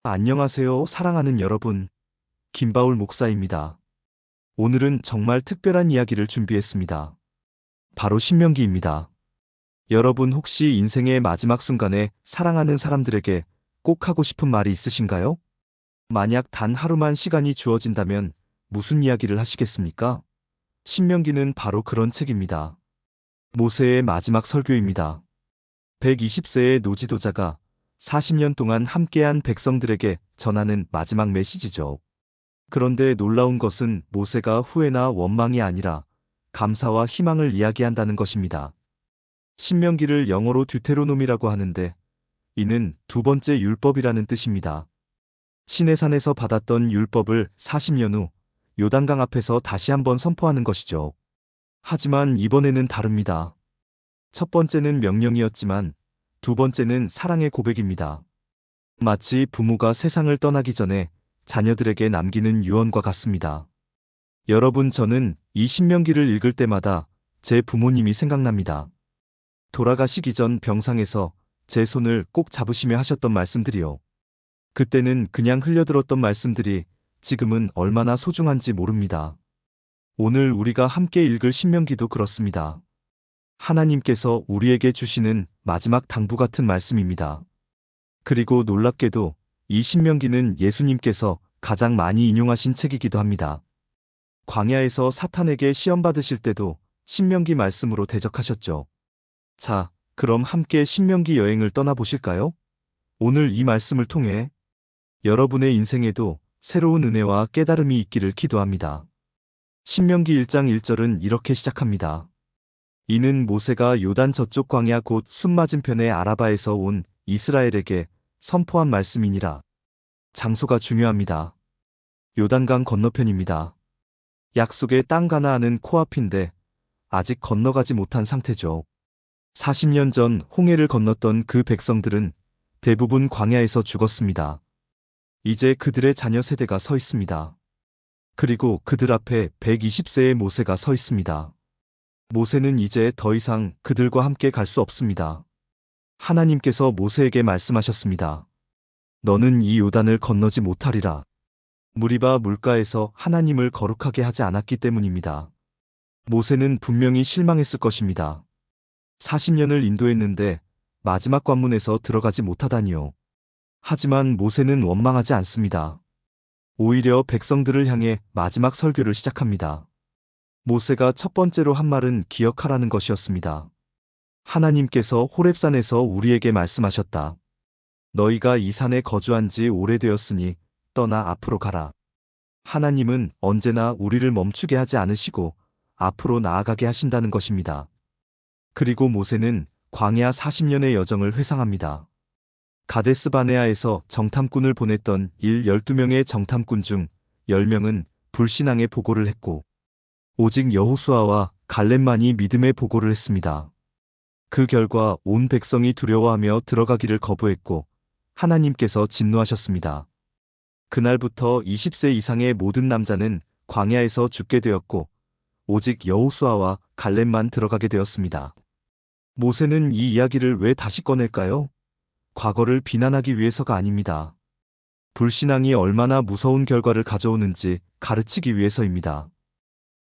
안녕하세요, 사랑하는 여러분. 김바울 목사입니다. 오늘은 정말 특별한 이야기를 준비했습니다. 바로 신명기입니다. 여러분 혹시 인생의 마지막 순간에 사랑하는 사람들에게 꼭 하고 싶은 말이 있으신가요? 만약 단 하루만 시간이 주어진다면 무슨 이야기를 하시겠습니까? 신명기는 바로 그런 책입니다. 모세의 마지막 설교입니다. 120세의 노지도자가 40년 동안 함께한 백성들에게 전하는 마지막 메시지죠. 그런데 놀라운 것은 모세가 후회나 원망이 아니라 감사와 희망을 이야기한다는 것입니다. 신명기를 영어로 듀테로놈이라고 하는데 이는 두 번째 율법이라는 뜻입니다. 시내산에서 받았던 율법을 40년 후 요단강 앞에서 다시 한번 선포하는 것이죠. 하지만 이번에는 다릅니다. 첫 번째는 명령이었지만 두 번째는 사랑의 고백입니다. 마치 부모가 세상을 떠나기 전에 자녀들에게 남기는 유언과 같습니다. 여러분, 저는 이 신명기를 읽을 때마다 제 부모님이 생각납니다. 돌아가시기 전 병상에서 제 손을 꼭 잡으시며 하셨던 말씀들이요. 그때는 그냥 흘려들었던 말씀들이 지금은 얼마나 소중한지 모릅니다. 오늘 우리가 함께 읽을 신명기도 그렇습니다. 하나님께서 우리에게 주시는 마지막 당부 같은 말씀입니다. 그리고 놀랍게도 이 신명기는 예수님께서 가장 많이 인용하신 책이기도 합니다. 광야에서 사탄에게 시험받으실 때도 신명기 말씀으로 대적하셨죠. 자, 그럼 함께 신명기 여행을 떠나보실까요? 오늘 이 말씀을 통해 여러분의 인생에도 새로운 은혜와 깨달음이 있기를 기도합니다. 신명기 1장 1절은 이렇게 시작합니다. 이는 모세가 요단 저쪽 광야 곧 숲 맞은편의 아라바에서 온 이스라엘에게 선포한 말씀이니라. 장소가 중요합니다. 요단강 건너편입니다. 약속의 땅 가나안은 코앞인데 아직 건너가지 못한 상태죠. 40년 전 홍해를 건넜던 그 백성들은 대부분 광야에서 죽었습니다. 이제 그들의 자녀 세대가 서 있습니다. 그리고 그들 앞에 120세의 모세가 서 있습니다. 모세는 이제 더 이상 그들과 함께 갈 수 없습니다. 하나님께서 모세에게 말씀하셨습니다. 너는 이 요단을 건너지 못하리라. 무리바 물가에서 하나님을 거룩하게 하지 않았기 때문입니다. 모세는 분명히 실망했을 것입니다. 40년을 인도했는데 마지막 관문에서 들어가지 못하다니요. 하지만 모세는 원망하지 않습니다. 오히려 백성들을 향해 마지막 설교를 시작합니다. 모세가 첫 번째로 한 말은 기억하라는 것이었습니다. 하나님께서 호렙산에서 우리에게 말씀하셨다. 너희가 이 산에 거주한 지 오래되었으니 떠나 앞으로 가라. 하나님은 언제나 우리를 멈추게 하지 않으시고 앞으로 나아가게 하신다는 것입니다. 그리고 모세는 광야 40년의 여정을 회상합니다. 가데스 바네아에서 정탐꾼을 보냈던 12명의 정탐꾼 중 10명은 불신앙의 보고를 했고 오직 여호수아와 갈렙만이 믿음의 보고를 했습니다. 그 결과 온 백성이 두려워하며 들어가기를 거부했고 하나님께서 진노하셨습니다. 그날부터 20세 이상의 모든 남자는 광야에서 죽게 되었고 오직 여호수아와 갈렙만 들어가게 되었습니다. 모세는 이 이야기를 왜 다시 꺼낼까요? 과거를 비난하기 위해서가 아닙니다. 불신앙이 얼마나 무서운 결과를 가져오는지 가르치기 위해서입니다.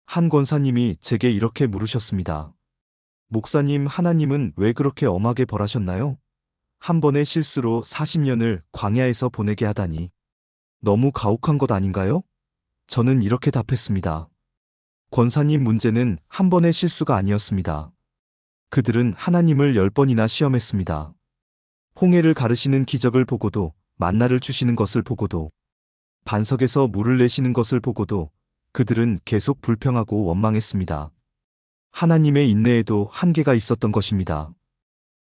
한 권사님이 제게 이렇게 물으셨습니다. 목사님, 하나님은 왜 그렇게 엄하게 벌하셨나요? 한 번의 실수로 40년을 광야에서 보내게 하다니. 너무 가혹한 것 아닌가요? 저는 이렇게 답했습니다. 권사님, 문제는 한 번의 실수가 아니었습니다. 그들은 하나님을 10번이나 시험했습니다. 홍해를 가르시는 기적을 보고도, 만나를 주시는 것을 보고도, 반석에서 물을 내시는 것을 보고도 그들은 계속 불평하고 원망했습니다. 하나님의 인내에도 한계가 있었던 것입니다.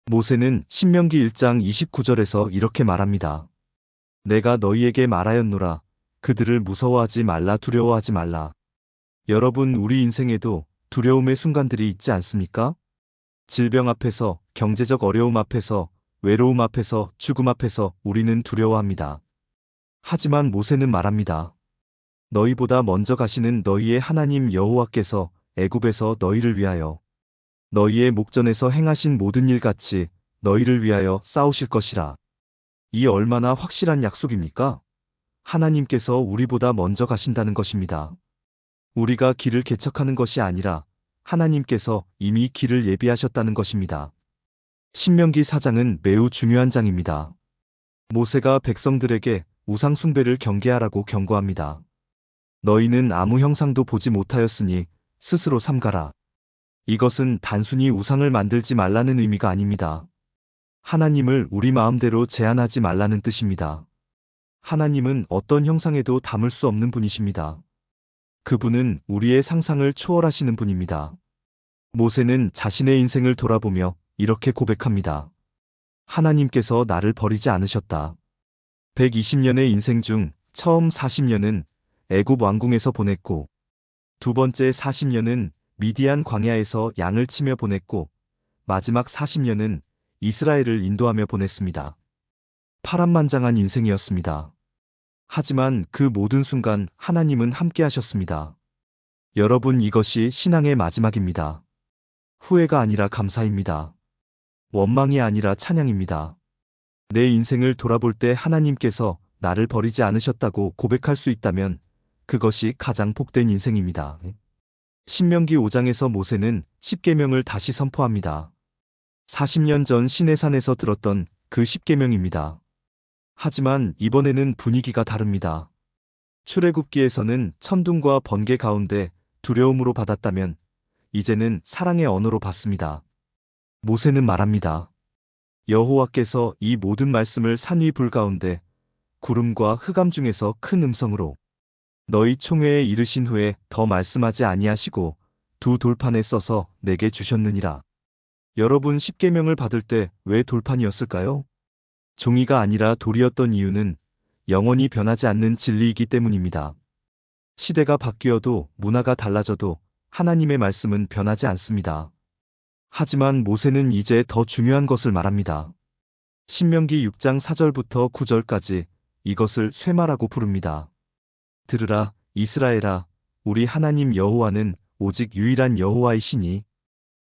모세는 신명기 1장 29절에서 이렇게 말합니다. 내가 너희에게 말하였노라. 그들을 무서워하지 말라, 두려워하지 말라. 여러분, 우리 인생에도 두려움의 순간들이 있지 않습니까? 질병 앞에서, 경제적 어려움 앞에서, 외로움 앞에서, 죽음 앞에서 우리는 두려워합니다. 하지만 모세는 말합니다. 너희보다 먼저 가시는 너희의 하나님 여호와께서 애굽에서 너희를 위하여 너희의 목전에서 행하신 모든 일 같이 너희를 위하여 싸우실 것이라. 이 얼마나 확실한 약속입니까? 하나님께서 우리보다 먼저 가신다는 것입니다. 우리가 길을 개척하는 것이 아니라 하나님께서 이미 길을 예비하셨다는 것입니다. 신명기 4장은 매우 중요한 장입니다. 모세가 백성들에게 우상 숭배를 경계하라고 경고합니다. 너희는 아무 형상도 보지 못하였으니 스스로 삼가라. 이것은 단순히 우상을 만들지 말라는 의미가 아닙니다. 하나님을 우리 마음대로 제한하지 말라는 뜻입니다. 하나님은 어떤 형상에도 담을 수 없는 분이십니다. 그분은 우리의 상상을 초월하시는 분입니다. 모세는 자신의 인생을 돌아보며 이렇게 고백합니다. 하나님께서 나를 버리지 않으셨다. 120년의 인생 중 처음 40년은 애굽 왕궁에서 보냈고, 두 번째 40년은 미디안 광야에서 양을 치며 보냈고, 마지막 40년은 이스라엘을 인도하며 보냈습니다. 파란만장한 인생이었습니다. 하지만 그 모든 순간 하나님은 함께 하셨습니다. 여러분, 이것이 신앙의 마지막입니다. 후회가 아니라 감사입니다. 원망이 아니라 찬양입니다. 내 인생을 돌아볼 때 하나님께서 나를 버리지 않으셨다고 고백할 수 있다면 그것이 가장 복된 인생입니다. 신명기 5장에서 모세는 십계명을 다시 선포합니다. 40년 전 시내산에서 들었던 그 십계명입니다. 하지만 이번에는 분위기가 다릅니다. 출애굽기에서는 천둥과 번개 가운데 두려움으로 받았다면 이제는 사랑의 언어로 받습니다. 모세는 말합니다. 여호와께서 이 모든 말씀을 산 위 불 가운데 구름과 흑암 중에서 큰 음성으로 너희 총회에 이르신 후에 더 말씀하지 아니하시고 두 돌판에 써서 내게 주셨느니라. 여러분, 십계명을 받을 때 왜 돌판이었을까요? 종이가 아니라 돌이었던 이유는 영원히 변하지 않는 진리이기 때문입니다. 시대가 바뀌어도 문화가 달라져도 하나님의 말씀은 변하지 않습니다. 하지만 모세는 이제 더 중요한 것을 말합니다. 신명기 6장 4절부터 9절까지 이것을 쇠마라고 부릅니다. 들으라, 이스라엘아, 우리 하나님 여호와는 오직 유일한 여호와이시니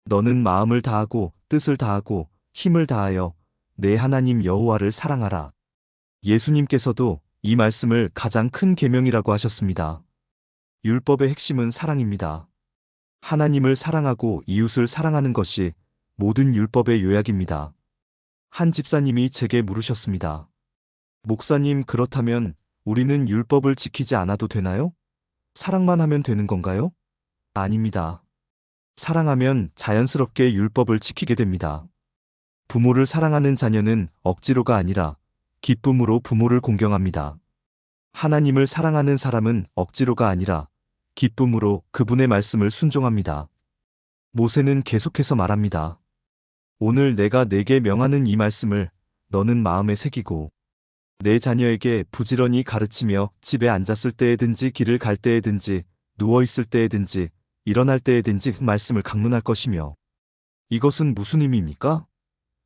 너는 마음을 다하고 뜻을 다하고 힘을 다하여 내 하나님 여호와를 사랑하라. 예수님께서도 이 말씀을 가장 큰 계명이라고 하셨습니다. 율법의 핵심은 사랑입니다. 하나님을 사랑하고 이웃을 사랑하는 것이 모든 율법의 요약입니다. 한 집사님이 제게 물으셨습니다. 목사님, 그렇다면 우리는 율법을 지키지 않아도 되나요? 사랑만 하면 되는 건가요? 아닙니다. 사랑하면 자연스럽게 율법을 지키게 됩니다. 부모를 사랑하는 자녀는 억지로가 아니라 기쁨으로 부모를 공경합니다. 하나님을 사랑하는 사람은 억지로가 아니라 기쁨으로 그분의 말씀을 순종합니다. 모세는 계속해서 말합니다. 오늘 내가 네게 명하는 이 말씀을 너는 마음에 새기고 내 자녀에게 부지런히 가르치며 집에 앉았을 때에든지 길을 갈 때에든지 누워있을 때에든지 일어날 때에든지 말씀을 강론할 것이며. 이것은 무슨 의미입니까?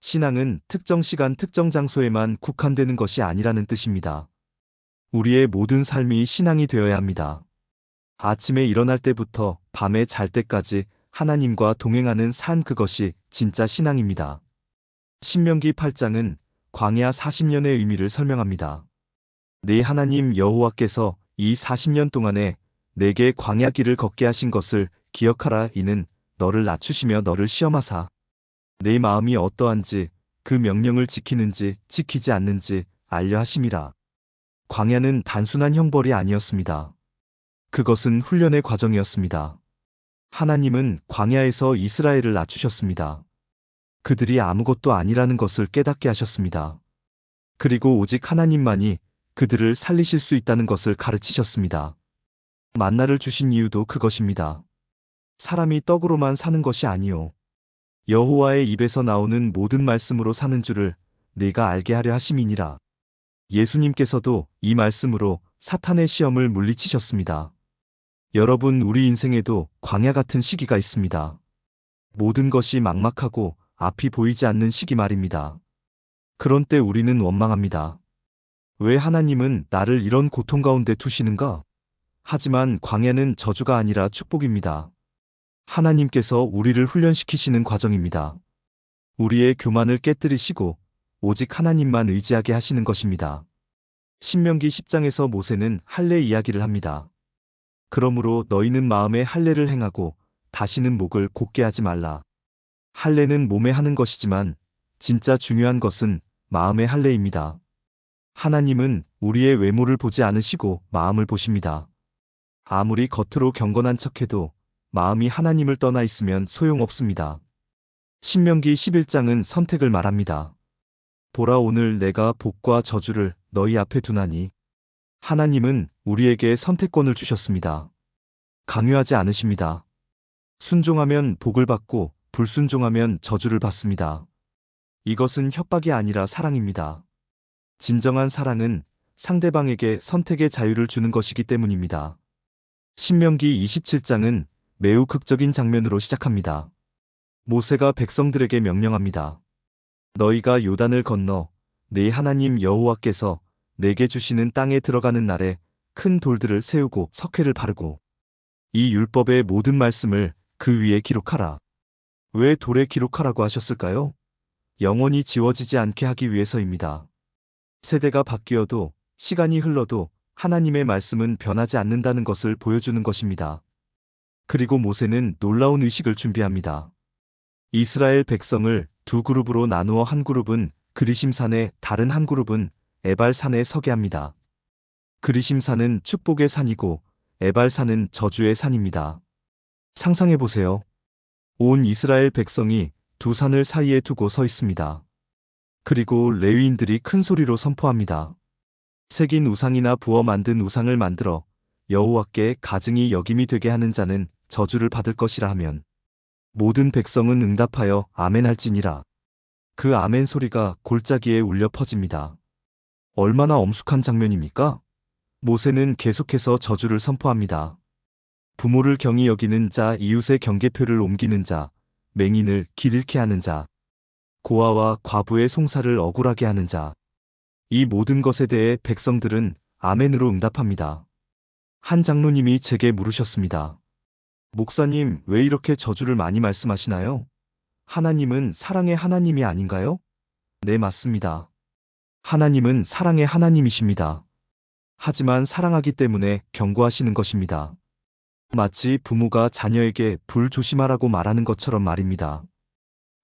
신앙은 특정 시간 특정 장소에만 국한되는 것이 아니라는 뜻입니다. 우리의 모든 삶이 신앙이 되어야 합니다. 아침에 일어날 때부터 밤에 잘 때까지 하나님과 동행하는 삶, 그것이 진짜 신앙입니다. 신명기 8장은 광야 40년의 의미를 설명합니다. 네 하나님 여호와께서 이 40년 동안에 내게 광야 길을 걷게 하신 것을 기억하라. 이는 너를 낮추시며 너를 시험하사 내 마음이 어떠한지 그 명령을 지키는지 지키지 않는지 알려 하심이라. 광야는 단순한 형벌이 아니었습니다. 그것은 훈련의 과정이었습니다. 하나님은 광야에서 이스라엘을 낮추셨습니다. 그들이 아무것도 아니라는 것을 깨닫게 하셨습니다. 그리고 오직 하나님만이 그들을 살리실 수 있다는 것을 가르치셨습니다. 만나를 주신 이유도 그것입니다. 사람이 떡으로만 사는 것이 아니요 여호와의 입에서 나오는 모든 말씀으로 사는 줄을 네가 알게 하려 하심이니라. 예수님께서도 이 말씀으로 사탄의 시험을 물리치셨습니다. 여러분, 우리 인생에도 광야 같은 시기가 있습니다. 모든 것이 막막하고 앞이 보이지 않는 시기 말입니다. 그런 때 우리는 원망합니다. 왜 하나님은 나를 이런 고통 가운데 두시는가? 하지만 광야는 저주가 아니라 축복입니다. 하나님께서 우리를 훈련시키시는 과정입니다. 우리의 교만을 깨뜨리시고 오직 하나님만 의지하게 하시는 것입니다. 신명기 10장에서 모세는 할례 이야기를 합니다. 그러므로 너희는 마음에 할례를 행하고 다시는 목을 곧게 하지 말라. 할례는 몸에 하는 것이지만 진짜 중요한 것은 마음의 할례입니다. 하나님은 우리의 외모를 보지 않으시고 마음을 보십니다. 아무리 겉으로 경건한 척해도 마음이 하나님을 떠나 있으면 소용없습니다. 신명기 11장은 선택을 말합니다. 보라, 오늘 내가 복과 저주를 너희 앞에 두나니. 하나님은 우리에게 선택권을 주셨습니다. 강요하지 않으십니다. 순종하면 복을 받고 불순종하면 저주를 받습니다. 이것은 협박이 아니라 사랑입니다. 진정한 사랑은 상대방에게 선택의 자유를 주는 것이기 때문입니다. 신명기 27장은 매우 극적인 장면으로 시작합니다. 모세가 백성들에게 명령합니다. 너희가 요단을 건너 네 하나님 여호와께서 내게 주시는 땅에 들어가는 날에 큰 돌들을 세우고 석회를 바르고 이 율법의 모든 말씀을 그 위에 기록하라. 왜 돌에 기록하라고 하셨을까요? 영원히 지워지지 않게 하기 위해서입니다. 세대가 바뀌어도 시간이 흘러도 하나님의 말씀은 변하지 않는다는 것을 보여주는 것입니다. 그리고 모세는 놀라운 의식을 준비합니다. 이스라엘 백성을 두 그룹으로 나누어 한 그룹은 그리심산에, 다른 한 그룹은 에발산에 서게 합니다. 그리심산은 축복의 산이고 에발산은 저주의 산입니다. 상상해 보세요. 온 이스라엘 백성이 두 산을 사이에 두고 서 있습니다. 그리고 레위인들이 큰 소리로 선포합니다. 새긴 우상이나 부어 만든 우상을 만들어 여호와께 가증히 여김이 되게 하는 자는 저주를 받을 것이라 하면 모든 백성은 응답하여 아멘 할지니라. 그 아멘 소리가 골짜기에 울려 퍼집니다. 얼마나 엄숙한 장면입니까? 모세는 계속해서 저주를 선포합니다. 부모를 경히 여기는 자, 이웃의 경계표를 옮기는 자, 맹인을 길 잃게 하는 자, 고아와 과부의 송사를 억울하게 하는 자. 이 모든 것에 대해 백성들은 아멘으로 응답합니다. 한 장로님이 제게 물으셨습니다. 목사님, 왜 이렇게 저주를 많이 말씀하시나요? 하나님은 사랑의 하나님이 아닌가요? 네, 맞습니다. 하나님은 사랑의 하나님이십니다. 하지만 사랑하기 때문에 경고하시는 것입니다. 마치 부모가 자녀에게 불 조심하라고 말하는 것처럼 말입니다.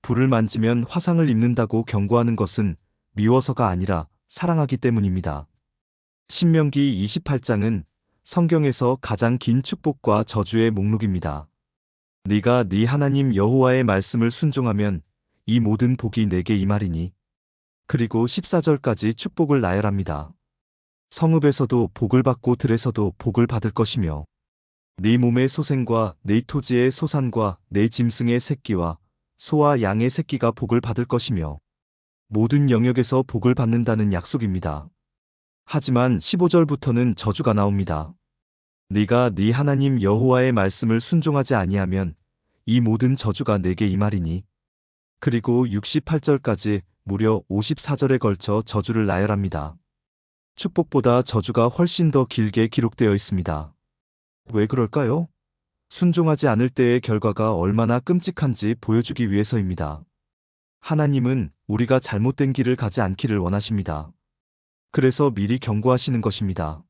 불을 만지면 화상을 입는다고 경고하는 것은 미워서가 아니라 사랑하기 때문입니다. 신명기 28장은 성경에서 가장 긴 축복과 저주의 목록입니다. 네가 네 하나님 여호와의 말씀을 순종하면 이 모든 복이 내게 임하리니. 그리고 14절까지 축복을 나열합니다. 성읍에서도 복을 받고 들에서도 복을 받을 것이며 네 몸의 소생과 네 토지의 소산과 네 짐승의 새끼와 소와 양의 새끼가 복을 받을 것이며 모든 영역에서 복을 받는다는 약속입니다. 하지만 15절부터는 저주가 나옵니다. 네가 네 하나님 여호와의 말씀을 순종하지 아니하면 이 모든 저주가 내게 임하리니. 그리고 68절까지 무려 54절에 걸쳐 저주를 나열합니다. 축복보다 저주가 훨씬 더 길게 기록되어 있습니다. 왜 그럴까요? 순종하지 않을 때의 결과가 얼마나 끔찍한지 보여주기 위해서입니다. 하나님은 우리가 잘못된 길을 가지 않기를 원하십니다. 그래서 미리 경고하시는 것입니다.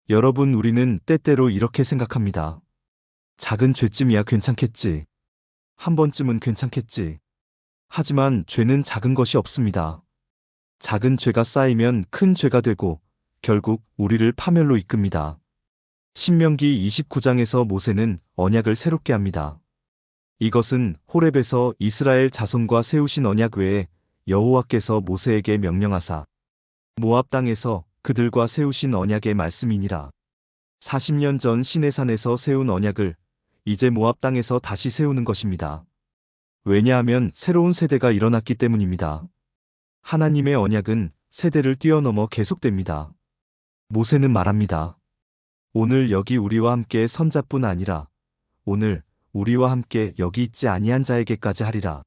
여러분, 우리는 때때로 이렇게 생각합니다. 작은 죄쯤이야 괜찮겠지. 한 번쯤은 괜찮겠지. 하지만 죄는 작은 것이 없습니다. 작은 죄가 쌓이면 큰 죄가 되고 결국 우리를 파멸로 이끕니다. 신명기 29장에서 모세는 언약을 새롭게 합니다. 이것은 호렙에서 이스라엘 자손과 세우신 언약 외에 여호와께서 모세에게 명령하사 모압 땅에서 그들과 세우신 언약의 말씀이니라. 40년 전 시내산에서 세운 언약을 이제 모압 땅에서 다시 세우는 것입니다. 왜냐하면 새로운 세대가 일어났기 때문입니다. 하나님의 언약은 세대를 뛰어넘어 계속됩니다. 모세는 말합니다. 오늘 여기 우리와 함께 선자뿐 아니라 오늘 우리와 함께 여기 있지 아니한 자에게까지 하리라.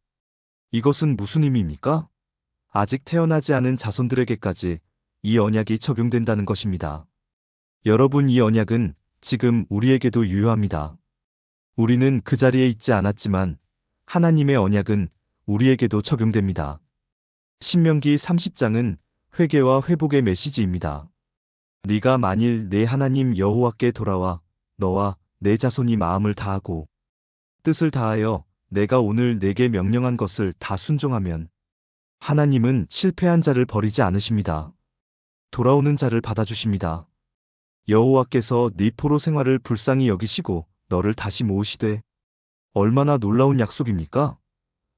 이것은 무슨 의미입니까? 아직 태어나지 않은 자손들에게까지 이 언약이 적용된다는 것입니다. 여러분, 이 언약은 지금 우리에게도 유효합니다. 우리는 그 자리에 있지 않았지만 하나님의 언약은 우리에게도 적용됩니다. 신명기 30장은 회개와 회복의 메시지입니다. 네가 만일 내 하나님 여호와께 돌아와 너와 내 자손이 마음을 다하고 뜻을 다하여 내가 오늘 내게 명령한 것을 다 순종하면 하나님은 실패한 자를 버리지 않으십니다. 돌아오는 자를 받아주십니다. 여호와께서 네 포로 생활을 불쌍히 여기시고 너를 다시 모으시되 얼마나 놀라운 약속입니까?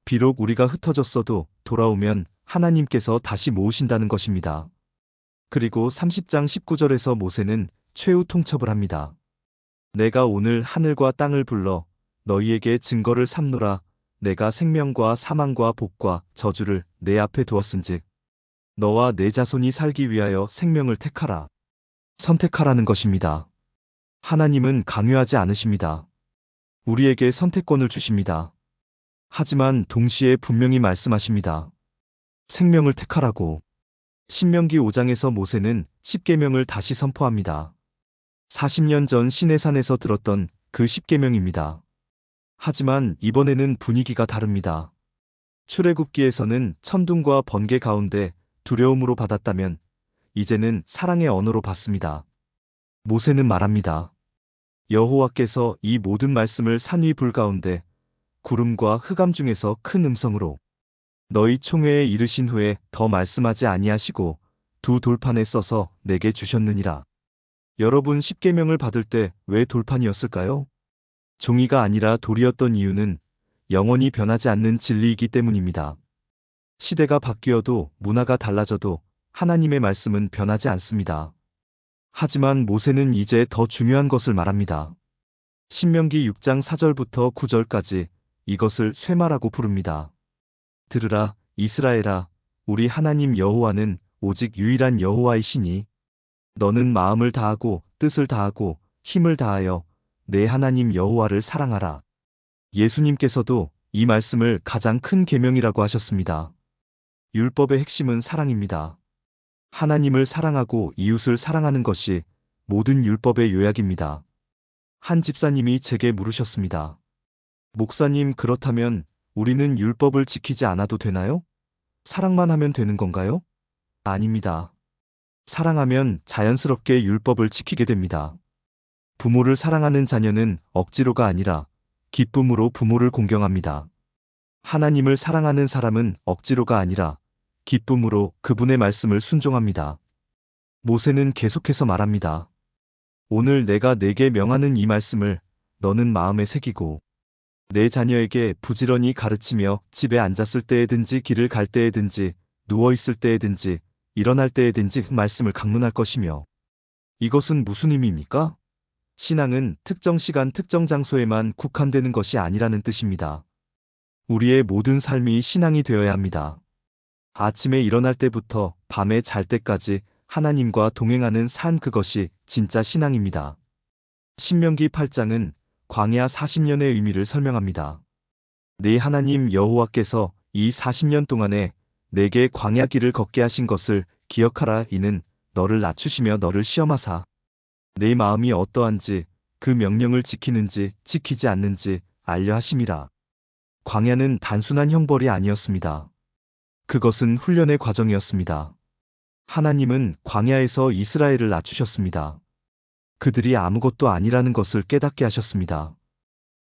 비록 우리가 흩어졌어도 돌아오면 하나님께서 다시 모으신다는 것입니다. 그리고 30장 19절에서 모세는 최후 통첩을 합니다. 내가 오늘 하늘과 땅을 불러 너희에게 증거를 삼노라. 내가 생명과 사망과 복과 저주를 내 앞에 두었은즉 너와 내 자손이 살기 위하여 생명을 택하라. 선택하라는 것입니다. 하나님은 강요하지 않으십니다. 우리에게 선택권을 주십니다. 하지만 동시에 분명히 말씀하십니다. 생명을 택하라고. 신명기 5장에서 모세는 십계명을 다시 선포합니다. 40년 전 시내산에서 들었던 그 십계명입니다. 하지만 이번에는 분위기가 다릅니다. 출애굽기에서는 천둥과 번개 가운데 두려움으로 받았다면 이제는 사랑의 언어로 받습니다. 모세는 말합니다. 여호와께서 이 모든 말씀을 산 위 불 가운데 구름과 흑암 중에서 큰 음성으로 너희 총회에 이르신 후에 더 말씀하지 아니하시고 두 돌판에 써서 내게 주셨느니라. 여러분 십계명을 받을 때 왜 돌판이었을까요? 종이가 아니라 돌이었던 이유는 영원히 변하지 않는 진리이기 때문입니다. 시대가 바뀌어도 문화가 달라져도 하나님의 말씀은 변하지 않습니다. 하지만 모세는 이제 더 중요한 것을 말합니다. 신명기 6장 4절부터 9절까지 이것을 쇠마라고 부릅니다. 들으라 이스라엘아, 우리 하나님 여호와는 오직 유일한 여호와이시니 너는 마음을 다하고 뜻을 다하고 힘을 다하여 내 하나님 여호와를 사랑하라. 예수님께서도 이 말씀을 가장 큰 계명이라고 하셨습니다. 율법의 핵심은 사랑입니다. 하나님을 사랑하고 이웃을 사랑하는 것이 모든 율법의 요약입니다. 한 집사님이 제게 물으셨습니다. 목사님, 그렇다면 우리는 율법을 지키지 않아도 되나요? 사랑만 하면 되는 건가요? 아닙니다. 사랑하면 자연스럽게 율법을 지키게 됩니다. 부모를 사랑하는 자녀는 억지로가 아니라 기쁨으로 부모를 공경합니다. 하나님을 사랑하는 사람은 억지로가 아니라 기쁨으로 그분의 말씀을 순종합니다. 모세는 계속해서 말합니다. 오늘 내가 내게 명하는 이 말씀을 너는 마음에 새기고 내 자녀에게 부지런히 가르치며 집에 앉았을 때에든지 길을 갈 때에든지 누워있을 때에든지 일어날 때에든지 말씀을 강론할 것이며. 이것은 무슨 의미입니까? 신앙은 특정 시간 특정 장소에만 국한되는 것이 아니라는 뜻입니다. 우리의 모든 삶이 신앙이 되어야 합니다. 아침에 일어날 때부터 밤에 잘 때까지 하나님과 동행하는 삶, 그것이 진짜 신앙입니다. 신명기 8장은 광야 40년의 의미를 설명합니다. 네 하나님 여호와께서 이 40년 동안에 내게 광야 길을 걷게 하신 것을 기억하라. 이는 너를 낮추시며 너를 시험하사 내 마음이 어떠한지 그 명령을 지키는지 지키지 않는지 알려 하심이라. 광야는 단순한 형벌이 아니었습니다. 그것은 훈련의 과정이었습니다. 하나님은 광야에서 이스라엘을 낮추셨습니다. 그들이 아무것도 아니라는 것을 깨닫게 하셨습니다.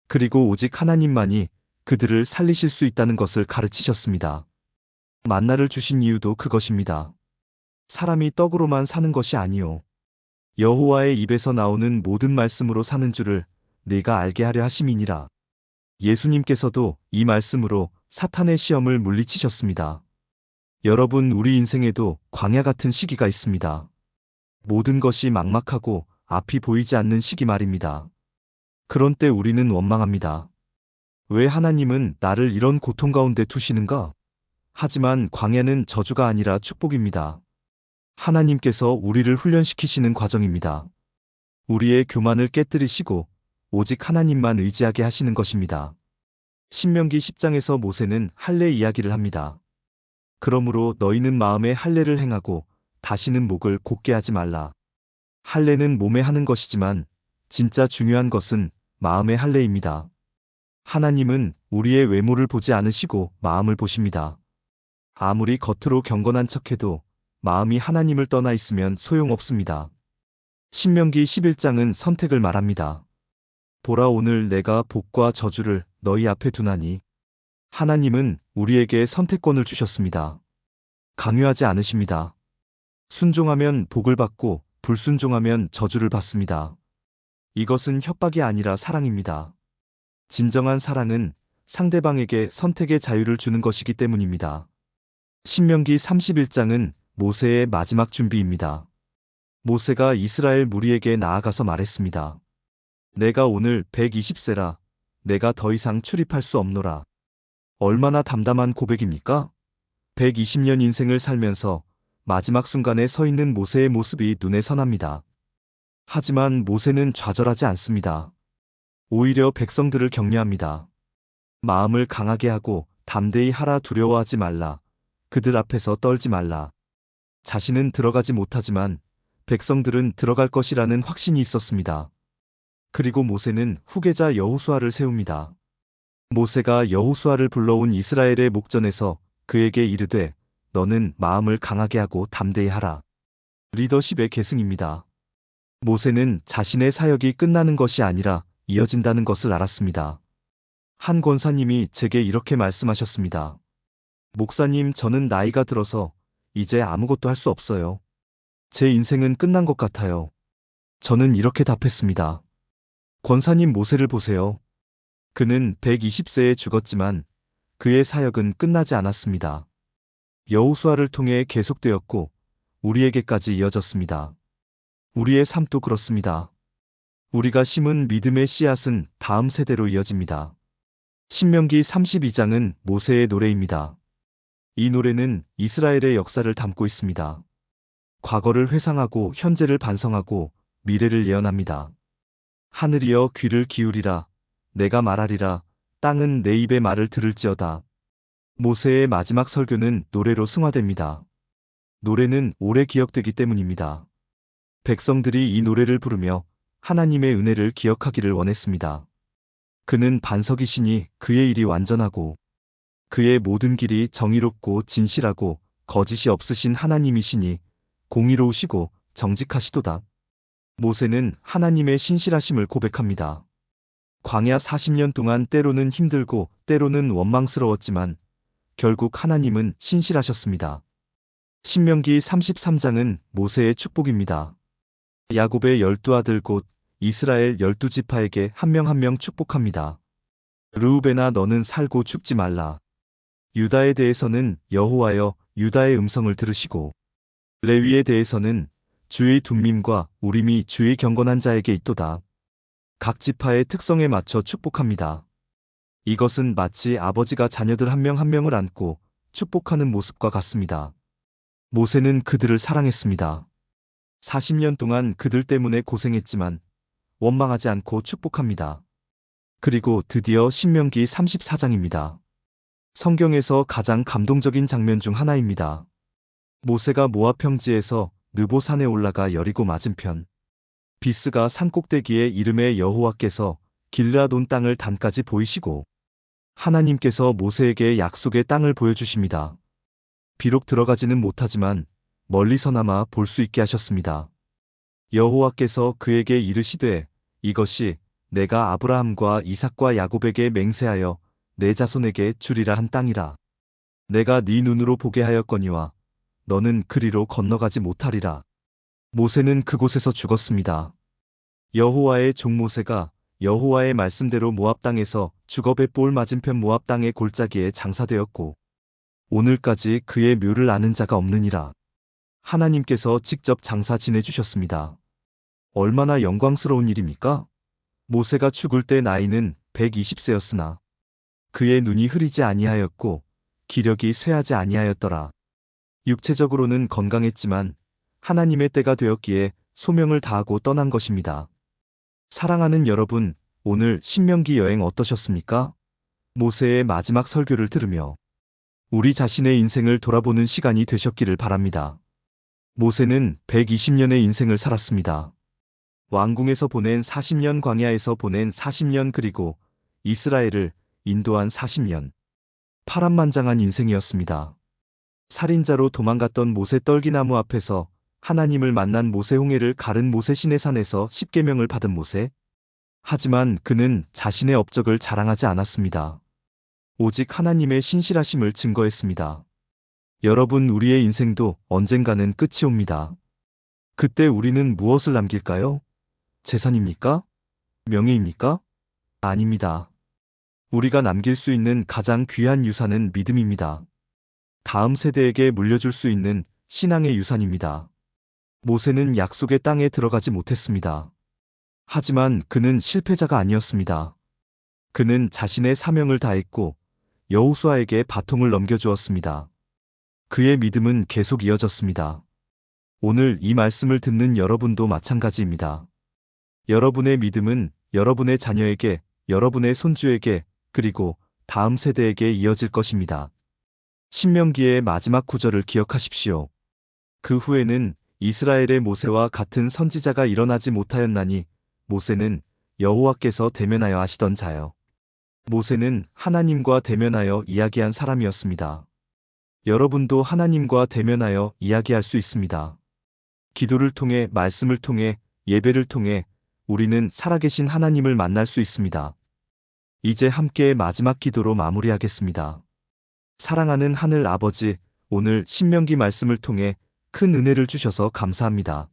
그리고 오직 하나님만이 그들을 살리실 수 있다는 것을 가르치셨습니다. 만나를 주신 이유도 그것입니다. 사람이 떡으로만 사는 것이 아니요 여호와의 입에서 나오는 모든 말씀으로 사는 줄을 네가 알게 하려 하심이니라. 예수님께서도 이 말씀으로 사탄의 시험을 물리치셨습니다. 여러분, 우리 인생에도 광야 같은 시기가 있습니다. 모든 것이 막막하고 앞이 보이지 않는 시기 말입니다. 그런 때 우리는 원망합니다. 왜 하나님은 나를 이런 고통 가운데 두시는가? 하지만 광야는 저주가 아니라 축복입니다. 하나님께서 우리를 훈련시키시는 과정입니다. 우리의 교만을 깨뜨리시고 오직 하나님만 의지하게 하시는 것입니다. 신명기 10장에서 모세는 할례 이야기를 합니다. 그러므로 너희는 마음에 할례를 행하고 다시는 목을 곧게 하지 말라. 할례는 몸에 하는 것이지만 진짜 중요한 것은 마음의 할례입니다. 하나님은 우리의 외모를 보지 않으시고 마음을 보십니다. 아무리 겉으로 경건한 척해도 마음이 하나님을 떠나 있으면 소용없습니다. 신명기 11장은 선택을 말합니다. 보라, 오늘 내가 복과 저주를 너희 앞에 두나니. 하나님은 우리에게 선택권을 주셨습니다. 강요하지 않으십니다. 순종하면 복을 받고 불순종하면 저주를 받습니다. 이것은 협박이 아니라 사랑입니다. 진정한 사랑은 상대방에게 선택의 자유를 주는 것이기 때문입니다. 신명기 31장은 모세의 마지막 준비입니다. 모세가 이스라엘 무리에게 나아가서 말했습니다. 내가 오늘 120세라. 내가 더 이상 출입할 수 없노라. 얼마나 담담한 고백입니까? 120년 인생을 살면서 마지막 순간에 서 있는 모세의 모습이 눈에 선합니다. 하지만 모세는 좌절하지 않습니다. 오히려 백성들을 격려합니다. 마음을 강하게 하고 담대히 하라. 두려워하지 말라. 그들 앞에서 떨지 말라. 자신은 들어가지 못하지만 백성들은 들어갈 것이라는 확신이 있었습니다. 그리고 모세는 후계자 여호수아를 세웁니다. 모세가 여호수아를 불러온 이스라엘의 목전에서 그에게 이르되 너는 마음을 강하게 하고 담대히 하라. 리더십의 계승입니다. 모세는 자신의 사역이 끝나는 것이 아니라 이어진다는 것을 알았습니다. 한 권사님이 제게 이렇게 말씀하셨습니다. 목사님, 저는 나이가 들어서 이제 아무것도 할 수 없어요. 제 인생은 끝난 것 같아요. 저는 이렇게 답했습니다. 권사님, 모세를 보세요. 그는 120세에 죽었지만 그의 사역은 끝나지 않았습니다. 여호수아를 통해 계속되었고 우리에게까지 이어졌습니다. 우리의 삶도 그렇습니다. 우리가 심은 믿음의 씨앗은 다음 세대로 이어집니다. 신명기 32장은 모세의 노래입니다. 이 노래는 이스라엘의 역사를 담고 있습니다. 과거를 회상하고 현재를 반성하고 미래를 예언합니다. 하늘이여 귀를 기울이라. 내가 말하리라. 땅은 내 입의 말을 들을지어다. 모세의 마지막 설교는 노래로 승화됩니다. 노래는 오래 기억되기 때문입니다. 백성들이 이 노래를 부르며 하나님의 은혜를 기억하기를 원했습니다. 그는 반석이시니 그의 일이 완전하고 그의 모든 길이 정의롭고 진실하고 거짓이 없으신 하나님이시니 공의로우시고 정직하시도다. 모세는 하나님의 신실하심을 고백합니다. 광야 40년 동안 때로는 힘들고 때로는 원망스러웠지만 결국 하나님은 신실하셨습니다. 신명기 33장은 모세의 축복입니다. 야곱의 12아들 곧 이스라엘 12지파에게 한 명 한 명 축복합니다. 르우벤아, 너는 살고 죽지 말라. 유다에 대해서는 여호와여 유다의 음성을 들으시고, 레위에 대해서는 주의 둠밈과 우림이 주의 경건한 자에게 있도다. 각 지파의 특성에 맞춰 축복합니다. 이것은 마치 아버지가 자녀들 한 명 한 명을 안고 축복하는 모습과 같습니다. 모세는 그들을 사랑했습니다. 40년 동안 그들 때문에 고생했지만 원망하지 않고 축복합니다. 그리고 드디어 신명기 34장입니다. 성경에서 가장 감동적인 장면 중 하나입니다. 모세가 모압 평지에서 느보 산에 올라가 여리고 맞은편 비스가 산 꼭대기에 이름의 여호와께서 길르앗 온 땅을 단까지 보이시고 하나님께서 모세에게 약속의 땅을 보여주십니다. 비록 들어가지는 못하지만 멀리서나마 볼 수 있게 하셨습니다. 여호와께서 그에게 이르시되 이것이 내가 아브라함과 이삭과 야곱에게 맹세하여 내 자손에게 주리라 한 땅이라. 내가 네 눈으로 보게 하였거니와 너는 그리로 건너가지 못하리라. 모세는 그곳에서 죽었습니다. 여호와의 종 모세가 여호와의 말씀대로 모압 땅에서 죽업의 볼 맞은편 모압 땅의 골짜기에 장사되었고 오늘까지 그의 묘를 아는 자가 없느니라. 하나님께서 직접 장사 지내주셨습니다. 얼마나 영광스러운 일입니까? 모세가 죽을 때 나이는 120세였으나 그의 눈이 흐리지 아니하였고 기력이 쇠하지 아니하였더라. 육체적으로는 건강했지만 하나님의 때가 되었기에 소명을 다하고 떠난 것입니다. 사랑하는 여러분, 오늘 신명기 여행 어떠셨습니까? 모세의 마지막 설교를 들으며 우리 자신의 인생을 돌아보는 시간이 되셨기를 바랍니다. 모세는 120년의 인생을 살았습니다. 왕궁에서 보낸 40년, 광야에서 보낸 40년, 그리고 이스라엘을 인도한 40년. 파란만장한 인생이었습니다. 살인자로 도망갔던 모세 떨기나무 앞에서 하나님을 만난 모세, 홍해를 가른 모세, 시내산에서 십계명을 받은 모세. 하지만 그는 자신의 업적을 자랑하지 않았습니다. 오직 하나님의 신실하심을 증거했습니다. 여러분, 우리의 인생도 언젠가는 끝이 옵니다. 그때 우리는 무엇을 남길까요? 재산입니까? 명예입니까? 아닙니다. 우리가 남길 수 있는 가장 귀한 유산은 믿음입니다. 다음 세대에게 물려줄 수 있는 신앙의 유산입니다. 모세는 약속의 땅에 들어가지 못했습니다. 하지만 그는 실패자가 아니었습니다. 그는 자신의 사명을 다했고 여호수아에게 바통을 넘겨주었습니다. 그의 믿음은 계속 이어졌습니다. 오늘 이 말씀을 듣는 여러분도 마찬가지입니다. 여러분의 믿음은 여러분의 자녀에게, 여러분의 손주에게, 그리고 다음 세대에게 이어질 것입니다. 신명기의 마지막 구절을 기억하십시오. 그 후에는 이스라엘의 모세와 같은 선지자가 일어나지 못하였나니 모세는 여호와께서 대면하여 하시던 자요. 모세는 하나님과 대면하여 이야기한 사람이었습니다. 여러분도 하나님과 대면하여 이야기할 수 있습니다. 기도를 통해, 말씀을 통해, 예배를 통해 우리는 살아계신 하나님을 만날 수 있습니다. 이제 함께 마지막 기도로 마무리하겠습니다. 사랑하는 하늘 아버지, 오늘 신명기 말씀을 통해 큰 은혜를 주셔서 감사합니다.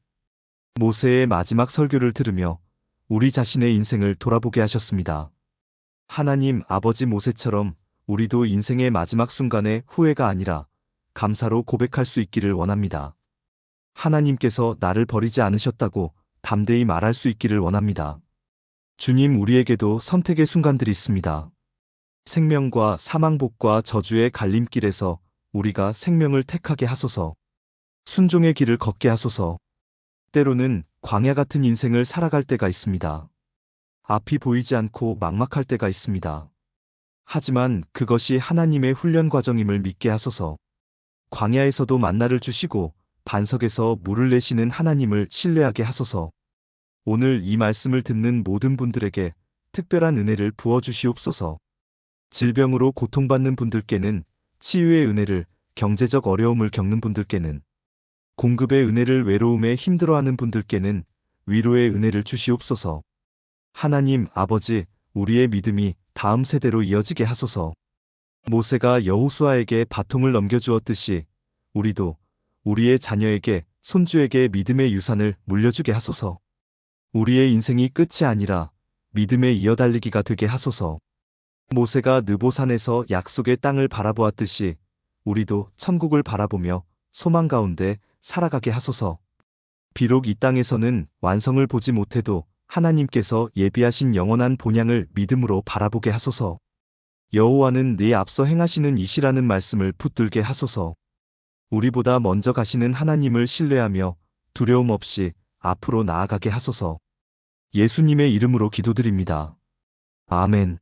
모세의 마지막 설교를 들으며 우리 자신의 인생을 돌아보게 하셨습니다. 하나님 아버지, 모세처럼 우리도 인생의 마지막 순간에 후회가 아니라 감사로 고백할 수 있기를 원합니다. 하나님께서 나를 버리지 않으셨다고 담대히 말할 수 있기를 원합니다. 주님, 우리에게도 선택의 순간들이 있습니다. 생명과 사망복과 저주의 갈림길에서 우리가 생명을 택하게 하소서. 순종의 길을 걷게 하소서. 때로는 광야 같은 인생을 살아갈 때가 있습니다. 앞이 보이지 않고 막막할 때가 있습니다. 하지만 그것이 하나님의 훈련 과정임을 믿게 하소서. 광야에서도 만나를 주시고 반석에서 물을 내시는 하나님을 신뢰하게 하소서. 오늘 이 말씀을 듣는 모든 분들에게 특별한 은혜를 부어주시옵소서. 질병으로 고통받는 분들께는 치유의 은혜를, 경제적 어려움을 겪는 분들께는 공급의 은혜를, 외로움에 힘들어하는 분들께는 위로의 은혜를 주시옵소서. 하나님 아버지, 우리의 믿음이 다음 세대로 이어지게 하소서. 모세가 여호수아에게 바통을 넘겨주었듯이 우리도 우리의 자녀에게, 손주에게 믿음의 유산을 물려주게 하소서. 우리의 인생이 끝이 아니라 믿음의 이어달리기가 되게 하소서. 모세가 느보산에서 약속의 땅을 바라보았듯이 우리도 천국을 바라보며 소망 가운데 살아가게 하소서. 비록 이 땅에서는 완성을 보지 못해도 하나님께서 예비하신 영원한 본향을 믿음으로 바라보게 하소서. 여호와는 네 앞서 행하시는 이시라는 말씀을 붙들게 하소서. 우리보다 먼저 가시는 하나님을 신뢰하며 두려움 없이 앞으로 나아가게 하소서. 예수님의 이름으로 기도드립니다. 아멘.